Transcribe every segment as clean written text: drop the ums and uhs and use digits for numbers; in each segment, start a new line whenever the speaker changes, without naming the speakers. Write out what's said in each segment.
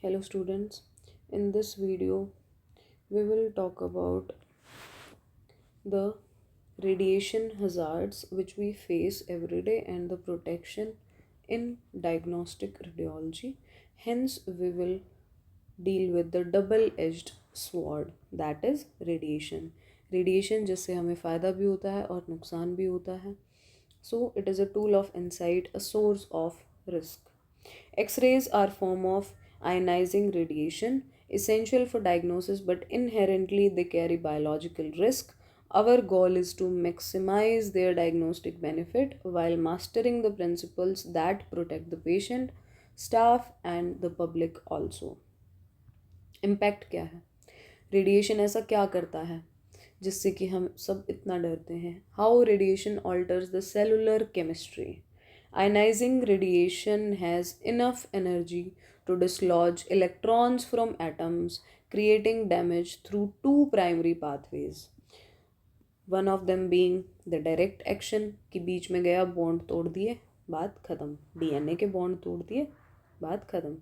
Hello students, in this video we will talk about the radiation hazards which we face every day and the protection in diagnostic radiology. Hence we will deal with the double-edged sword, that is radiation. Radiation जिससे हमें फ़ायदा भी होता है और नुकसान भी होता है. So it is a tool of insight, a source of risk. X-rays are form of ionizing radiation, essential for diagnosis but inherently they carry biological risk. Our goal is to maximize their diagnostic benefit while mastering the principles that protect the patient, staff and the public also. Impact क्या है? Radiation ऐसा क्या करता है जिससे कि हम सब इतना डरते हैं? How radiation alters the cellular chemistry. Ionizing radiation has enough energy to dislodge electrons from atoms, creating damage through two primary pathways. One of them being the direct action कि बीच में गया बॉन्ड तोड़ दिए, बात ख़त्म. डीएनए के bond तोड़ दिए, बात ख़त्म.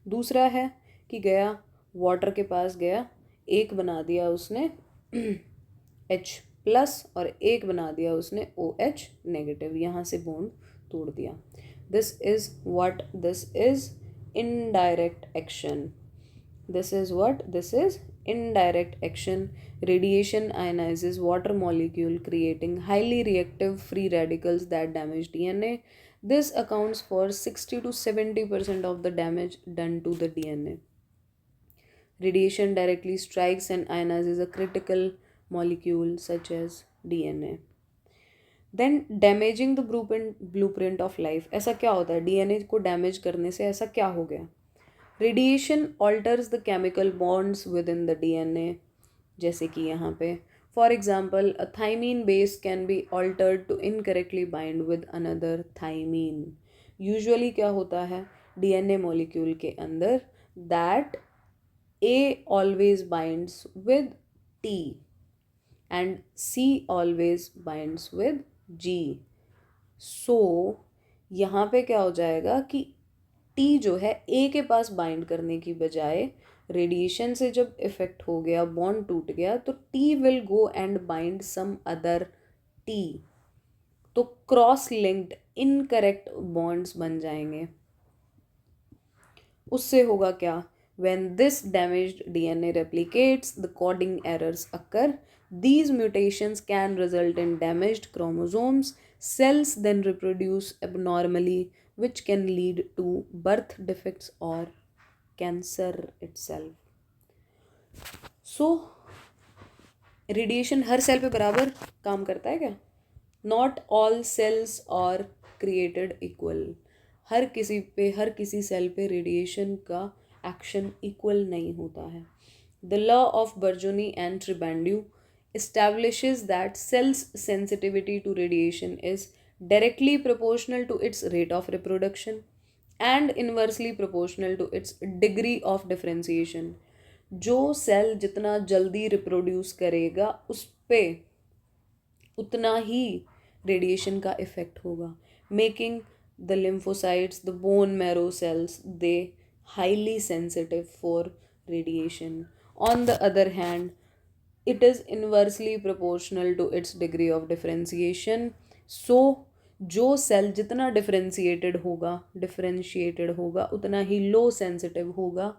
दूसरा है कि गया वाटर के पास गया, एक बना दिया उसने H+ और एक बना दिया उसने OH नेगेटिव, यहाँ से बॉन्ड तोड़ दिया. This is what this is indirect action. This is what this is indirect action. Radiation ionizes water molecule creating highly reactive free radicals that damage DNA. This accounts for 60 to 70% of the damage done to the DNA. Radiation directly strikes and ionizes a critical molecule such as DNA. Then damaging the blueprint of life. ऐसा क्या होता है? DNA को damage करने से ऐसा क्या हो गया? Radiation alters the chemical bonds within the DNA. जैसे कि यहाँ पे for example a thymine base can be altered to incorrectly bind with another thymine. Usually क्या होता है डीएनए मॉलिक्यूल के अंदर that A always binds with T and C always binds with G. So यहाँ पे क्या हो जाएगा कि T जो है A के पास बाइंड करने की बजाय रेडिएशन से जब इफेक्ट हो गया, बॉन्ड टूट गया, तो T will go and bind some other T. तो क्रॉस लिंक्ड इनकरेक्ट बॉन्ड्स बन जाएंगे. उससे होगा क्या? When this damaged DNA replicates, the coding errors occur. These mutations can result in damaged chromosomes. Cells then reproduce abnormally, which can lead to birth defects or cancer itself. So, radiation her cell पे बराबर काम करता है क्या? Not all cells are created equal. हर किसी cell पे radiation का action equal नहीं होता है. The law of Bergonie and Tribondeau establishes that cells sensitivity to radiation is directly proportional to its rate of reproduction and inversely proportional to its degree of differentiation. जो cell जितना जल्दी reproduce करेगा उस पे उतना ही रेडिएशन का effect होगा. Making the lymphocytes, the bone marrow cells, they highly sensitive for radiation. On the other hand, it is inversely proportional to its degree of differentiation. So जो सेल जितना डिफरेंशिएटेड होगा उतना ही लो सेंसिटिव होगा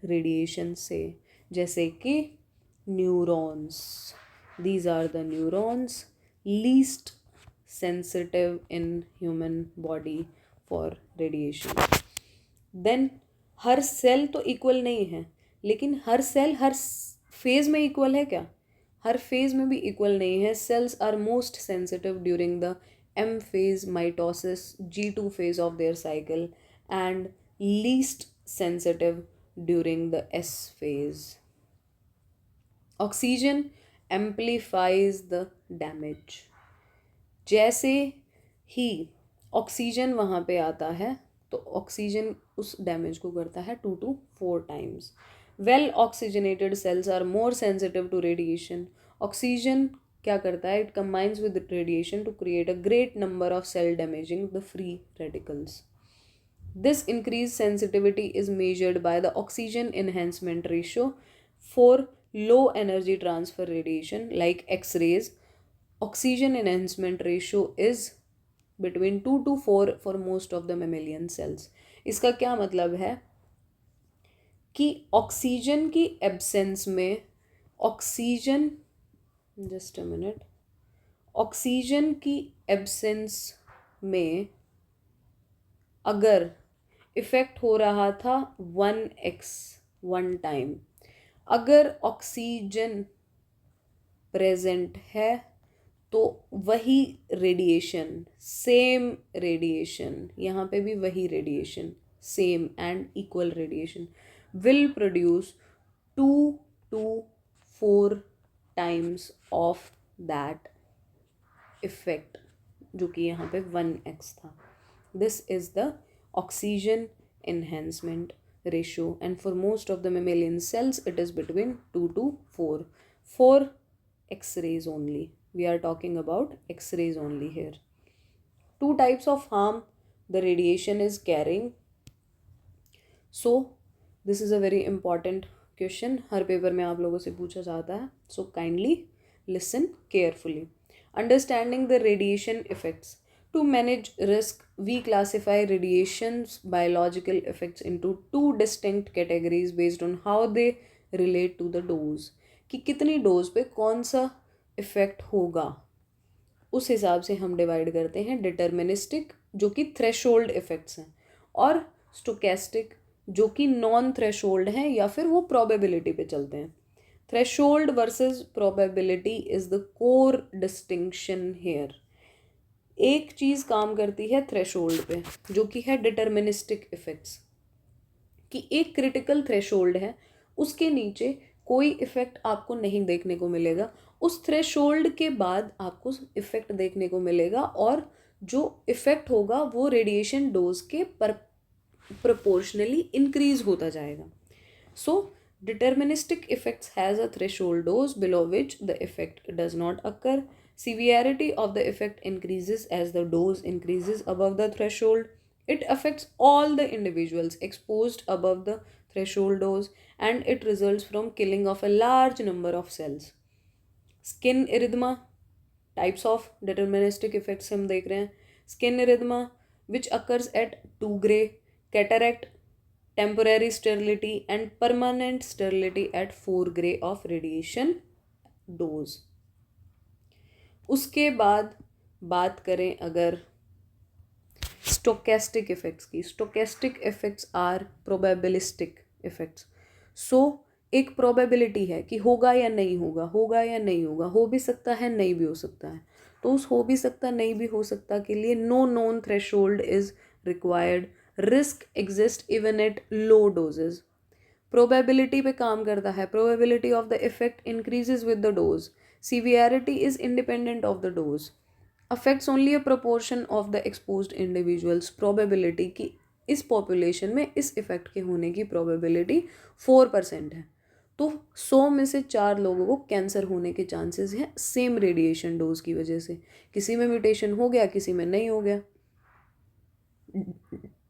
radiation से. जैसे कि neurons. These are the neurons least sensitive in human body for radiation. Then हर cell तो इक्वल नहीं है, लेकिन हर सेल हर फेज में इक्वल है क्या? हर फेज में भी इक्वल नहीं है. Cells are most sensitive during the M phase mitosis, G2 phase of their cycle, and least sensitive during the S phase. Oxygen amplifies the damage. जैसे ही ऑक्सीजन वहाँ पे आता है तो ऑक्सीजन उस डैमेज को करता है 2 to 4 times. Well oxygenated cells are more sensitive to radiation. Oxygen क्या करता है? It combines with radiation to create a great number of cell damaging the free radicals. This increased sensitivity is measured by the oxygen enhancement ratio for low energy transfer radiation like X-rays. Oxygen enhancement ratio is between 2 to 4 for most of the mammalian cells. इसका क्या मतलब है कि oxygen की absence में oxygen just a minute oxygen की absence में अगर इफेक्ट हो रहा था 1x 1 टाइम, अगर ऑक्सीजन प्रेजेंट है तो वही रेडिएशन, सेम रेडिएशन, यहाँ पे भी वही radiation, same and equal radiation will produce 2 to 4 times of that effect, जो कि यहाँ पे 1x था. This is the oxygen enhancement ratio, and for most of the mammalian cells it is between 2 to 4 for X-rays only. We are talking about X-rays only here. 2 types of harm the radiation is carrying. So this is a very important question, her paper में आप लोगों से पूछा जाता है. So kindly listen carefully. Understanding the radiation effects. To manage risk, we classify radiation's biological effects into 2 distinct categories based on how they relate to the dose. कि कितनी dose पे कौन सा इफेक्ट होगा, उस हिसाब से हम डिवाइड करते हैं. डिटर्मिनिस्टिक, जो कि थ्रेशोल्ड इफेक्ट्स हैं, और स्टोकेस्टिक, जो कि नॉन थ्रेशोल्ड हैं या फिर वो प्रोबेबिलिटी पे चलते हैं. Threshold versus probability is the core distinction here. एक चीज़ काम करती है थ्रेशोल्ड पे, जो कि है डिटर्मिनिस्टिक इफेक्ट्स, कि एक क्रिटिकल थ्रेशोल्ड है, उसके नीचे कोई इफेक्ट आपको नहीं देखने को मिलेगा, उस थ्रेशोल्ड के बाद आपको इफेक्ट देखने को मिलेगा, और जो इफेक्ट होगा वो रेडिएशन डोज के प्रोपोर्शनली इंक्रीज होता जाएगा. सो deterministic effects has a threshold dose below which the effect does not occur. Severity of the effect increases as the dose increases above the threshold. It affects all the individuals exposed above the threshold dose, and it results from killing of a large number of cells. Skin erythema, types of deterministic effects हम देख रहे हैं. Skin erythema which occurs at 2 gray, cataract, temporary sterility and permanent sterility at 4 gray of radiation dose. उसके बाद बात करें अगर stochastic effects की. stochastic effects are probabilistic effects. So एक probability है कि होगा या नहीं होगा, होगा या नहीं होगा, हो भी सकता है नहीं भी हो सकता है. तो उस हो भी सकता नहीं भी हो सकता के लिए no known threshold is required. Risk exist even at low doses. Probability पे काम करता है. Probability of the effect increases with the dose. Severity is independent of the dose. Affects only a proportion of the exposed individuals. Probability की इस population में इस effect के होने की प्रोबेबिलिटी 4% है. तो 100 में से 4 लोगों को कैंसर होने के चांसेस हैं सेम रेडिएशन डोज की वजह से. किसी में म्यूटेशन हो गया, किसी में नहीं हो गया.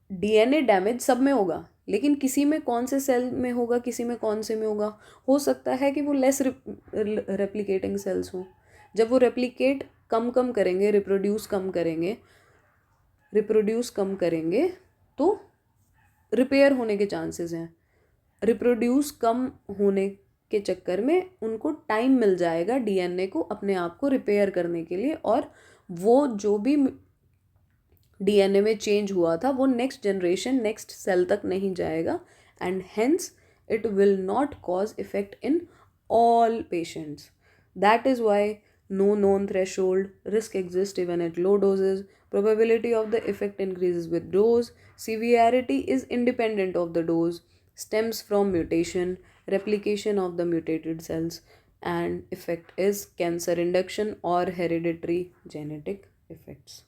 डीएनए डैमेज सब में होगा, लेकिन किसी में कौन से सेल में होगा, किसी में कौन से में होगा. हो सकता है कि वो लेस रेप्लिकेटिंग सेल्स हों. जब वो रेप्लिकेट कम करेंगे, रिप्रोड्यूस कम करेंगे तो रिपेयर होने के चांसेस हैं. रिप्रोड्यूस कम होने के चक्कर में उनको टाइम मिल जाएगा डीएनए को अपने आप को रिपेयर करने के लिए, और वो जो भी डीएनए में चेंज हुआ था वो नेक्स्ट जनरेशन, नेक्स्ट सेल तक नहीं जाएगा, and hence it will not cause effect in all patients. That is why no known threshold, risk exist even at low doses, probability of the effect increases with dose, severity is independent of the dose, stems from mutation, replication of the mutated cells, and effect is cancer induction or hereditary genetic effects.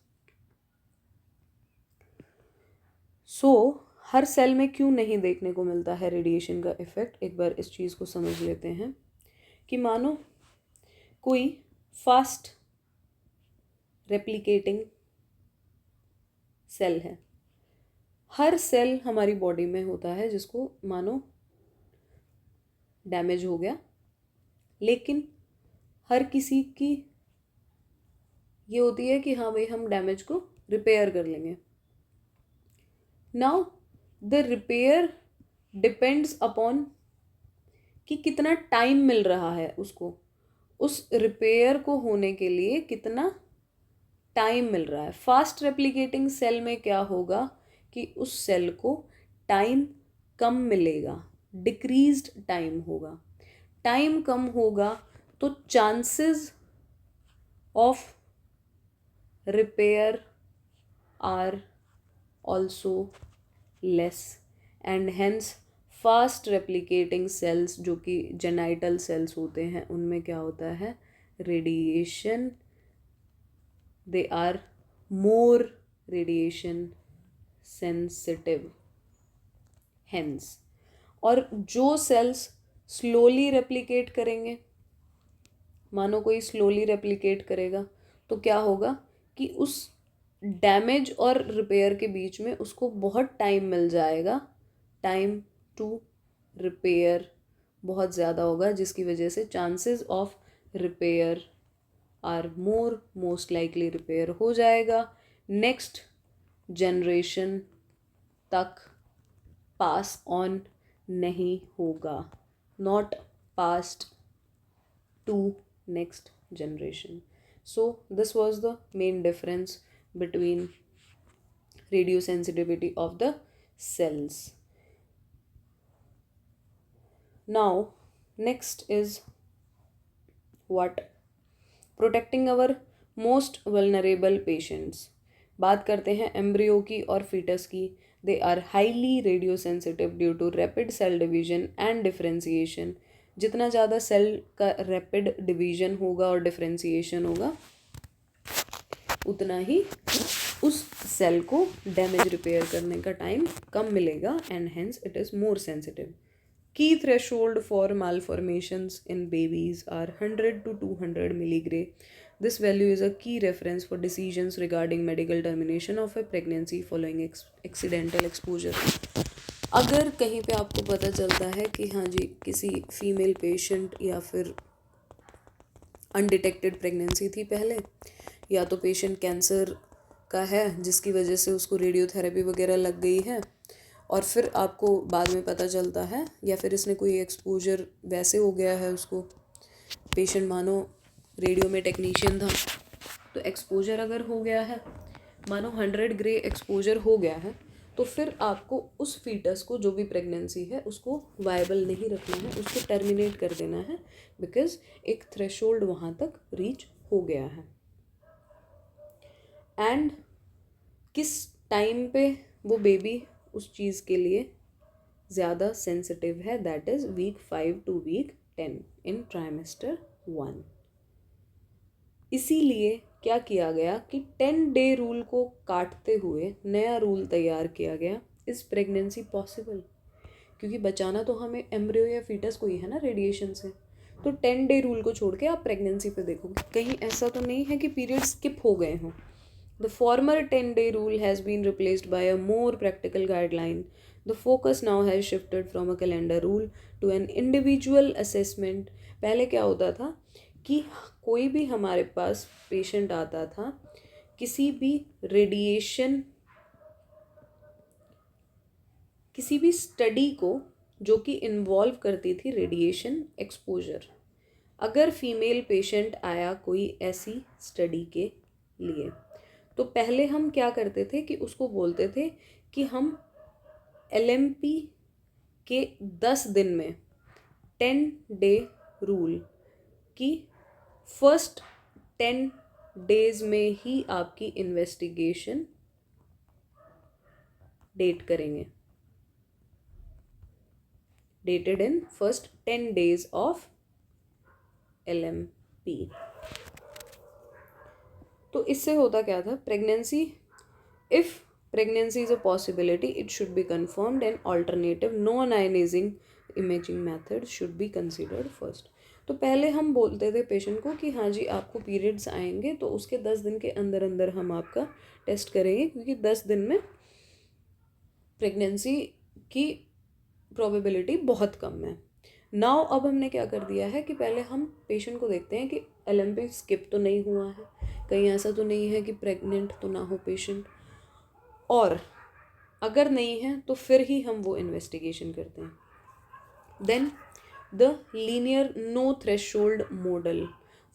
हर cell में क्यों नहीं देखने को मिलता है radiation का effect. एक बार इस चीज़ को समझ लेते हैं कि मानो कोई फास्ट रेप्लिकेटिंग सेल है, हर सेल हमारी बॉडी में होता है जिसको मानो डैमेज हो गया, लेकिन हर किसी की ये होती है कि हाँ भाई हम डैमेज को रिपेयर कर लेंगे. Now the repair depends upon कि कितना टाइम मिल रहा है उसको, उस रिपेयर को होने के लिए कितना टाइम मिल रहा है. फास्ट रेप्लिकेटिंग सेल में क्या होगा कि उस सेल को टाइम कम मिलेगा, डिक्रीज्ड टाइम होगा. टाइम कम होगा तो chances of repair are also less and hence fast replicating cells जो कि जेनाइटल सेल्स होते हैं उनमें क्या होता है, radiation, they are more radiation sensitive hence. और जो सेल्स स्लोली रेप्लिकेट करेंगे, मानो कोई स्लोली रेप्लिकेट करेगा तो क्या होगा कि उस डैमेज और रिपेयर के बीच में उसको बहुत टाइम मिल जाएगा, टाइम टू रिपेयर बहुत ज़्यादा होगा, जिसकी वजह से chances of repair are more, most likely repair हो जाएगा, नेक्स्ट जनरेशन तक पास ऑन नहीं होगा, not passed to next generation. So this was the main difference between radiosensitivity of the cells. Now next is what? Protecting our most vulnerable patients. बात करते हैं embryo की और फीटस की. They are highly radiosensitive due to rapid cell division and differentiation. जितना ज़्यादा cell का rapid division होगा और डिफरेंशिएशन होगा उतना ही उस सेल को डैमेज रिपेयर करने का टाइम कम मिलेगा and hence it is more sensitive. Key threshold for malformations in babies are 100 to 200 milligray. This value is a key reference for decisions regarding medical termination of a pregnancy following accidental exposure. अगर कहीं पे आपको पता चलता है कि हाँ जी किसी फीमेल पेशेंट या फिर अनडिटेक्टेड प्रेगनेंसी थी पहले, या तो पेशेंट कैंसर का है जिसकी वजह से उसको रेडियोथेरेपी वगैरह लग गई है, और फिर आपको बाद में पता चलता है, या फिर इसने कोई एक्सपोजर वैसे हो गया है उसको, पेशेंट मानो रेडियो में टेक्नीशियन था तो एक्सपोजर अगर हो गया है, मानो 100 ग्रे एक्सपोजर हो गया है, तो फिर आपको उस फीटस को जो भी प्रेगनेंसी है उसको वायबल नहीं रखना है, उसको टर्मिनेट कर देना है, बिकॉज एक थ्रेशोल्ड वहाँ तक रीच हो गया है. एंड किस टाइम पे वो बेबी उस चीज़ के लिए ज़्यादा सेंसिटिव है, that is week 5 to week 10 in trimester 1. इसीलिए क्या किया गया कि 10-day रूल को काटते हुए नया रूल तैयार किया गया. Is pregnancy possible? क्योंकि बचाना तो हमें एम्ब्रियो या फीटस को ही है ना रेडिएशन से. तो 10-day रूल को छोड़ के आप प्रेगनेंसी पे देखोगे, कहीं ऐसा तो नहीं है कि पीरियड स्किप हो गए हों. The former 10-day rule has been replaced by a more practical guideline. The focus now has shifted from a calendar rule to an individual assessment. पहले क्या होता था कि कोई भी हमारे पास पेशेंट आता था, किसी भी रेडिएशन, किसी भी स्टडी को जो कि इन्वॉल्व करती थी रेडिएशन एक्सपोजर, अगर फीमेल पेशेंट आया कोई ऐसी स्टडी के लिए, तो पहले हम क्या करते थे कि उसको बोलते थे कि हम LMP के 10 दिन में 10-day रूल कि फर्स्ट 10 days में ही आपकी इन्वेस्टिगेशन डेट करेंगे, dated in first 10 days of LMP. तो इससे होता क्या था, pregnancy, if pregnancy is a possibility it should be confirmed and alternative non ionising imaging method should be considered first. तो पहले हम बोलते थे पेशेंट को कि हाँ जी आपको पीरियड्स आएंगे तो उसके 10 दिन के अंदर अंदर हम आपका टेस्ट करेंगे, क्योंकि 10 दिन में प्रेगनेंसी की प्रोबेबिलिटी बहुत कम है. नाउ अब हमने क्या कर दिया है कि पहले हम पेशेंट को देखते हैं कि LMP स्किप तो नहीं हुआ है, कहीं ऐसा तो नहीं है कि प्रेग्नेंट तो ना हो पेशेंट, और अगर नहीं है तो फिर ही हम वो इन्वेस्टिगेशन करते हैं. Then the linear no threshold model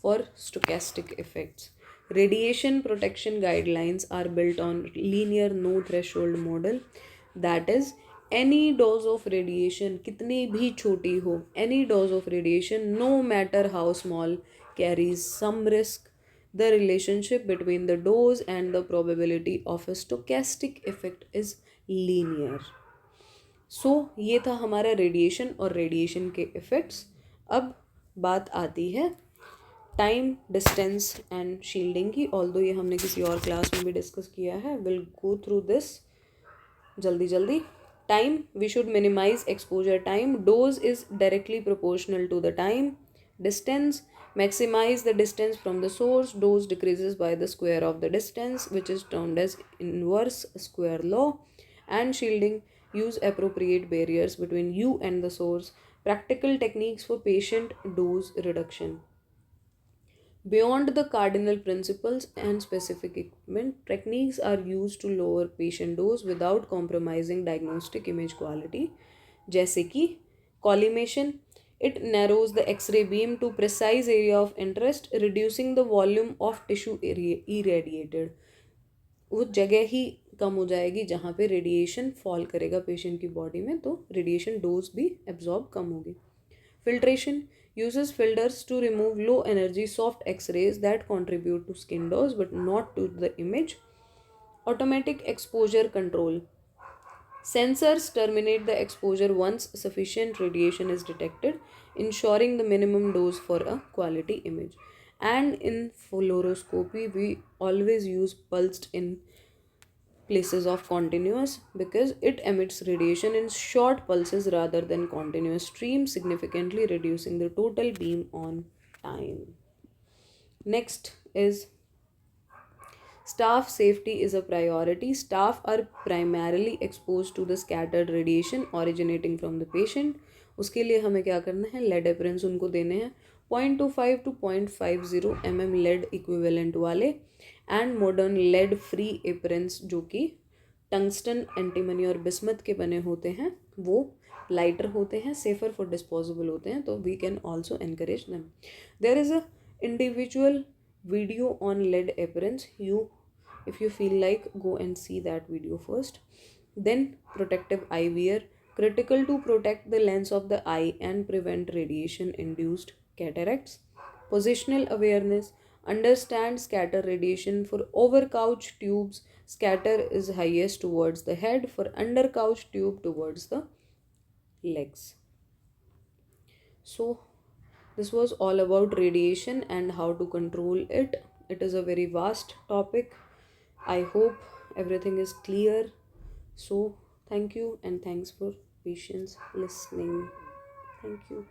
for stochastic effects. Radiation protection guidelines are built on linear no threshold model. That is, any dose of radiation, कितनी भी छोटी हो, any dose of radiation, no matter how small, carries some risk. The relationship between the dose and the probability of a stochastic effect is linear. सो ये था हमारा radiation और radiation के effects. अब बात आती है टाइम, डिस्टेंस एंड शील्डिंग की. ऑल्दो ये हमने किसी और क्लास में भी डिस्कस किया है. विल गो थ्रू दिस जल्दी जल्दी. Time, we should minimise exposure time. Dose is directly proportional to the time. Distance, maximize the distance from the source. Dose decreases by the square of the distance, which is termed as inverse square law. And shielding, use appropriate barriers between you and the source. Practical techniques for patient dose reduction. Beyond the cardinal principles and specific equipment, techniques are used to lower patient dose without compromising diagnostic image quality. जैसे कि collimation, it narrows the X-ray beam to precise area of interest, reducing the volume of tissue irradiated. वो जगह ही कम हो जाएगी जहाँ पे radiation fall करेगा patient की बॉडी में, तो रेडिएशन डोज भी एब्जॉर्ब कम होगी. Filtration uses filters to remove low energy soft X-rays that contribute to skin dose but not to the image. Automatic exposure control. Sensors terminate the exposure once sufficient radiation is detected, ensuring the minimum dose for a quality image. And in fluoroscopy, we always use pulsed in places of continuous because it emits radiation in short pulses rather than continuous streams, significantly reducing the total beam on time. Next is staff safety is a priority. Staff are primarily exposed to the scattered radiation originating from the patient. उसके लिए हमें क्या करना है, lead एपरेंस उनको देने हैं 0.25 to 0.50 mm lead equivalent वाले, एंड मॉडर्न लेड फ्री एपरेंस जो कि टंगस्टन, एंटीमनी और बिस्मथ के बने होते हैं. वो लाइटर होते हैं, सेफर फॉर डिस्पोजेबल होते हैं, तो we can also encourage them. There is a individual video on lead appearance. If you feel like, go and see that video first. Then protective eye wear, critical to protect the lens of the eye and prevent radiation induced cataracts. Positional awareness, understand scatter radiation. For over couch tubes, scatter is highest towards the head, for under couch tube towards the legs. So this was all about radiation and how to control it. It is a very vast topic. I hope everything is clear. So thank you and thanks for patience listening. Thank you.